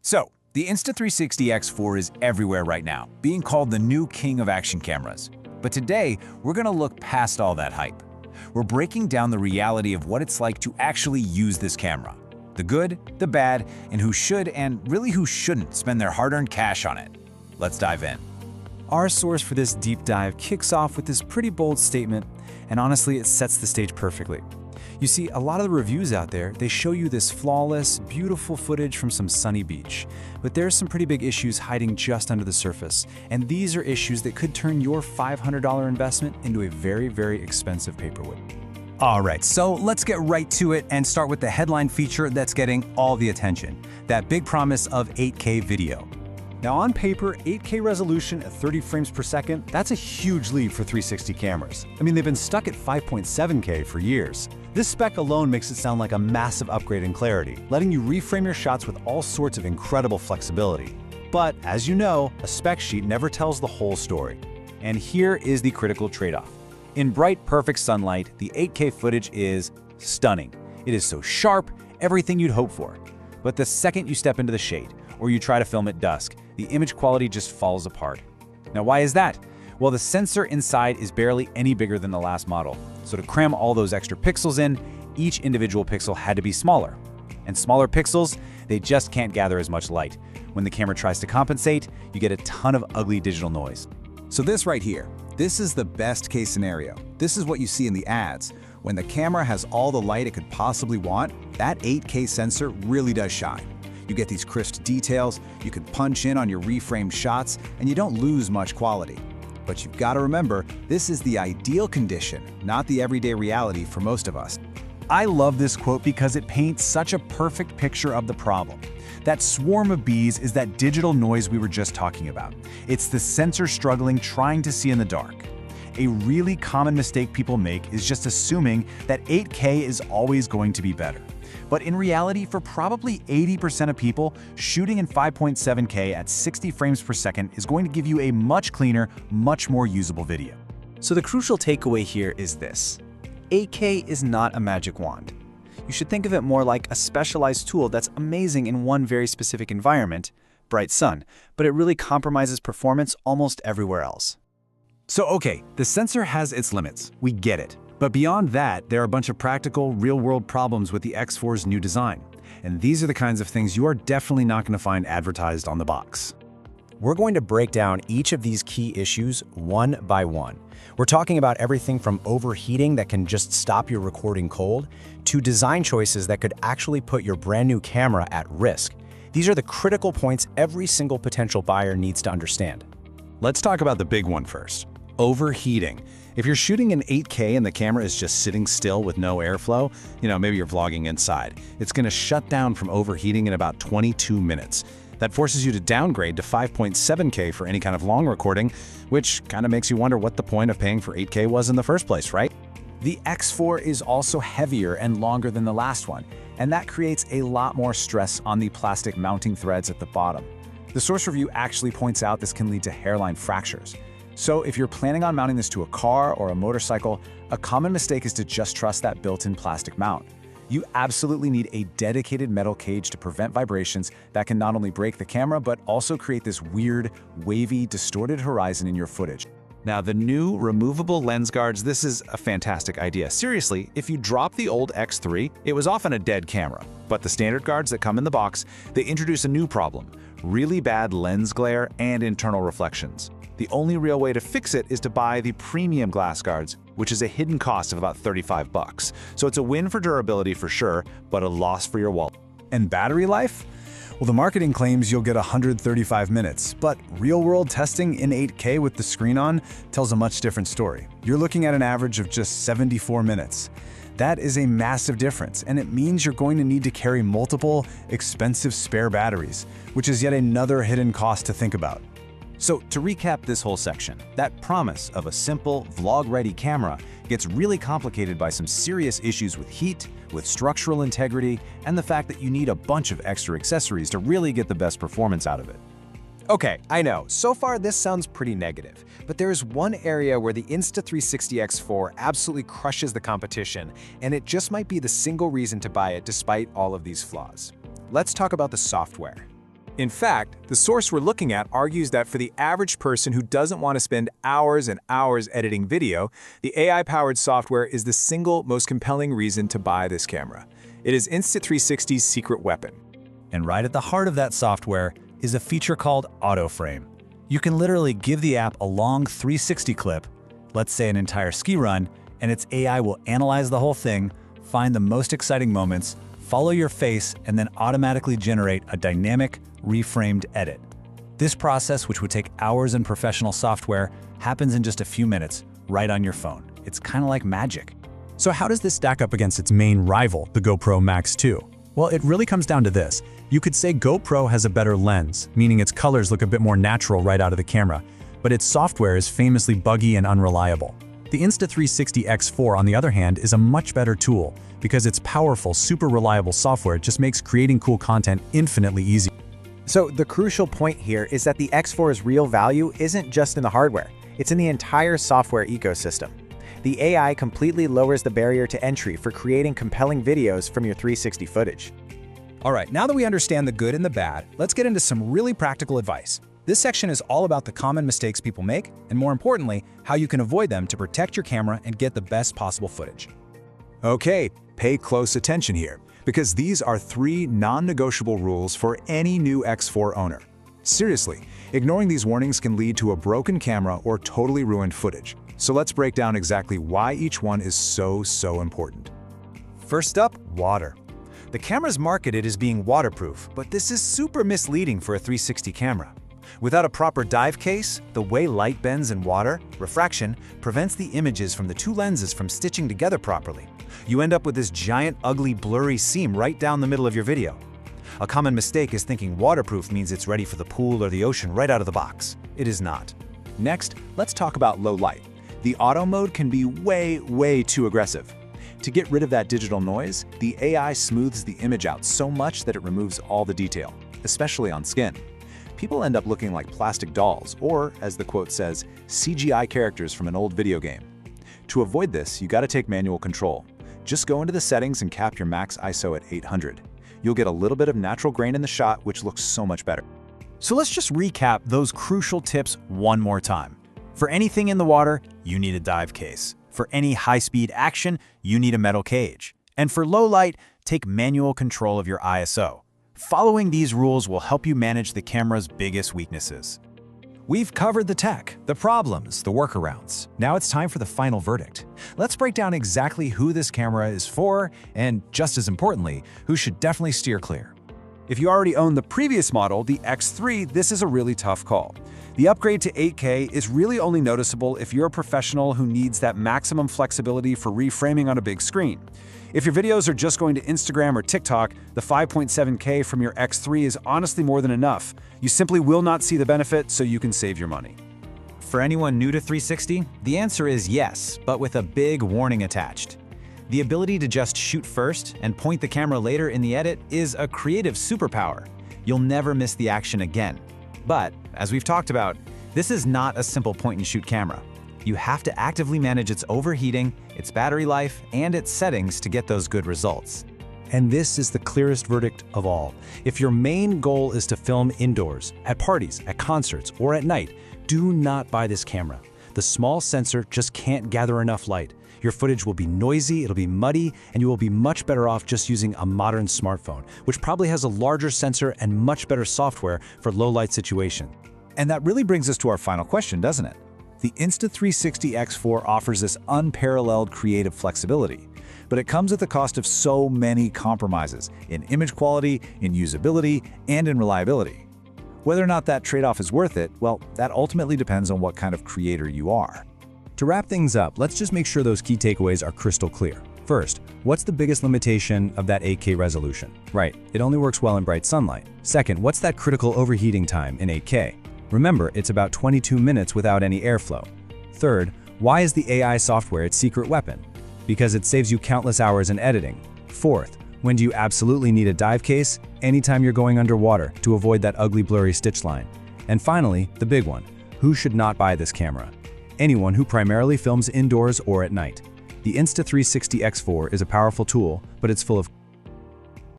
So, the Insta360 X4 is everywhere right now, being called the new king of action cameras. But today, we're going to look past all that hype. We're breaking down the reality of what it's like to actually use this camera. The good, the bad, and who should and really who shouldn't spend their hard-earned cash on it. Let's dive in. Our source for this deep dive kicks off with this pretty bold statement, and honestly, it sets the stage perfectly. You see, a lot of the reviews out there, they show you this flawless, beautiful footage from some sunny beach. But there's some pretty big issues hiding just under the surface, and these are issues that could turn your $500 investment into a very, very expensive paperweight. All right, so let's get right to it and start with the headline feature that's getting all the attention, that big promise of 8K video. Now on paper, 8K resolution at 30 frames per second, that's a huge leap for 360 cameras. I mean, they've been stuck at 5.7K for years. This spec alone makes it sound like a massive upgrade in clarity, letting you reframe your shots with all sorts of incredible flexibility. But as you know, a spec sheet never tells the whole story. And here is the critical trade-off. In bright, perfect sunlight, the 8K footage is stunning. It is so sharp, everything you'd hope for. But the second you step into the shade, or you try to film at dusk, the image quality just falls apart. Now, why is that? Well, the sensor inside is barely any bigger than the last model. So to cram all those extra pixels in, each individual pixel had to be smaller. And smaller pixels, they just can't gather as much light. When the camera tries to compensate, you get a ton of ugly digital noise. So this right here, this is the best case scenario. This is what you see in the ads. When the camera has all the light it could possibly want, that 8K sensor really does shine. You get these crisp details, you can punch in on your reframed shots, and you don't lose much quality. But you've got to remember, this is the ideal condition, not the everyday reality for most of us. I love this quote because it paints such a perfect picture of the problem. That swarm of bees is that digital noise we were just talking about. It's the sensor struggling, trying to see in the dark. A really common mistake people make is just assuming that 8K is always going to be better. But in reality, for probably 80% of people, shooting in 5.7K at 60 frames per second is going to give you a much cleaner, much more usable video. So the crucial takeaway here is this. 8K is not a magic wand. You should think of it more like a specialized tool that's amazing in one very specific environment, bright sun, but it really compromises performance almost everywhere else. So okay, the sensor has its limits, we get it. But beyond that, there are a bunch of practical, real-world problems with the X4's new design. And these are the kinds of things you are definitely not going to find advertised on the box. We're going to break down each of these key issues one by one. We're talking about everything from overheating that can just stop your recording cold, to design choices that could actually put your brand new camera at risk. These are the critical points every single potential buyer needs to understand. Let's talk about the big one first. Overheating. If you're shooting in 8K and the camera is just sitting still with no airflow, maybe you're vlogging inside, it's going to shut down from overheating in about 22 minutes. That forces you to downgrade to 5.7K for any kind of long recording, which kind of makes you wonder what the point of paying for 8K was in the first place, right? The X4 is also heavier and longer than the last one, and that creates a lot more stress on the plastic mounting threads at the bottom. The source review actually points out this can lead to hairline fractures. So if you're planning on mounting this to a car or a motorcycle, a common mistake is to just trust that built-in plastic mount. You absolutely need a dedicated metal cage to prevent vibrations that can not only break the camera, but also create this weird, wavy, distorted horizon in your footage. Now, the new removable lens guards, this is a fantastic idea. Seriously, if you drop the old X3, it was often a dead camera. But the standard guards that come in the box, they introduce a new problem: really bad lens glare and internal reflections. The only real way to fix it is to buy the premium glass guards, which is a hidden cost of about $35. So it's a win for durability for sure, but a loss for your wallet. And battery life? Well, the marketing claims you'll get 135 minutes, but real-world testing in 8K with the screen on tells a much different story. You're looking at an average of just 74 minutes. That is a massive difference, and it means you're going to need to carry multiple, expensive spare batteries, which is yet another hidden cost to think about. So to recap this whole section, that promise of a simple, vlog-ready camera gets really complicated by some serious issues with heat, with structural integrity, and the fact that you need a bunch of extra accessories to really get the best performance out of it. Okay, I know, so far this sounds pretty negative, but there is one area where the Insta360 X4 absolutely crushes the competition, and it just might be the single reason to buy it despite all of these flaws. Let's talk about the software. In fact, the source we're looking at argues that for the average person who doesn't want to spend hours and hours editing video, the AI-powered software is the single most compelling reason to buy this camera. It is Insta360's secret weapon. And right at the heart of that software is a feature called Auto Frame. You can literally give the app a long 360 clip, let's say an entire ski run, and its AI will analyze the whole thing, find the most exciting moments, follow your face, and then automatically generate a dynamic, reframed edit. This process, which would take hours in professional software, happens in just a few minutes, right on your phone. It's kind of like magic. So how does this stack up against its main rival, the GoPro Max 2? Well, it really comes down to this. You could say GoPro has a better lens, meaning its colors look a bit more natural right out of the camera, but its software is famously buggy and unreliable. The Insta360 X4, on the other hand, is a much better tool because its powerful, super reliable software just makes creating cool content infinitely easy. So the crucial point here is that the X4's real value isn't just in the hardware, it's in the entire software ecosystem. The AI completely lowers the barrier to entry for creating compelling videos from your 360 footage. All right, now that we understand the good and the bad, let's get into some really practical advice. This section is all about the common mistakes people make, and more importantly, how you can avoid them to protect your camera and get the best possible footage. Okay, pay close attention here, because these are 3 non-negotiable rules for any new X4 owner. Seriously, ignoring these warnings can lead to a broken camera or totally ruined footage. So let's break down exactly why each one is so important. First up, water. The camera's marketed as being waterproof, but this is super misleading for a 360 camera. Without a proper dive case, the way light bends in water, refraction, prevents the images from the 2 lenses from stitching together properly. You end up with this giant, ugly, blurry seam right down the middle of your video. A common mistake is thinking waterproof means it's ready for the pool or the ocean right out of the box. It is not. Next, let's talk about low light. The auto mode can be way too aggressive. To get rid of that digital noise, the AI smooths the image out so much that it removes all the detail, especially on skin. People end up looking like plastic dolls, or, as the quote says, CGI characters from an old video game. To avoid this, you gotta take manual control. Just go into the settings and cap your max ISO at 800. You'll get a little bit of natural grain in the shot, which looks so much better. So let's just recap those crucial tips one more time. For anything in the water, you need a dive case. For any high-speed action, you need a metal cage. And for low light, take manual control of your ISO. Following these rules will help you manage the camera's biggest weaknesses. We've covered the tech, the problems, the workarounds. Now it's time for the final verdict. Let's break down exactly who this camera is for, and just as importantly, who should definitely steer clear. If you already own the previous model, the X3, this is a really tough call. The upgrade to 8K is really only noticeable if you're a professional who needs that maximum flexibility for reframing on a big screen. If your videos are just going to Instagram or TikTok, the 5.7K from your X3 is honestly more than enough. You simply will not see the benefit, so you can save your money. For anyone new to 360, the answer is yes, but with a big warning attached. The ability to just shoot first and point the camera later in the edit is a creative superpower. You'll never miss the action again. But, as we've talked about, this is not a simple point-and-shoot camera. You have to actively manage its overheating, its battery life, and its settings to get those good results. And this is the clearest verdict of all. If your main goal is to film indoors, at parties, at concerts, or at night, do not buy this camera. The small sensor just can't gather enough light. Your footage will be noisy, it'll be muddy, and you will be much better off just using a modern smartphone, which probably has a larger sensor and much better software for low-light situation. And that really brings us to our final question, doesn't it? The Insta360 X4 offers this unparalleled creative flexibility, but it comes at the cost of so many compromises in image quality, in usability, and in reliability. Whether or not that trade-off is worth it, well, that ultimately depends on what kind of creator you are. To wrap things up, let's just make sure those key takeaways are crystal clear. First, what's the biggest limitation of that 8K resolution? Right, it only works well in bright sunlight. Second, what's that critical overheating time in 8K? Remember, it's about 22 minutes without any airflow. Third, why is the AI software its secret weapon? Because it saves you countless hours in editing. Fourth, when do you absolutely need a dive case? Anytime you're going underwater to avoid that ugly blurry stitch line. And finally, the big one, who should not buy this camera? Anyone who primarily films indoors or at night. The Insta360 X4 is a powerful tool, but it's full of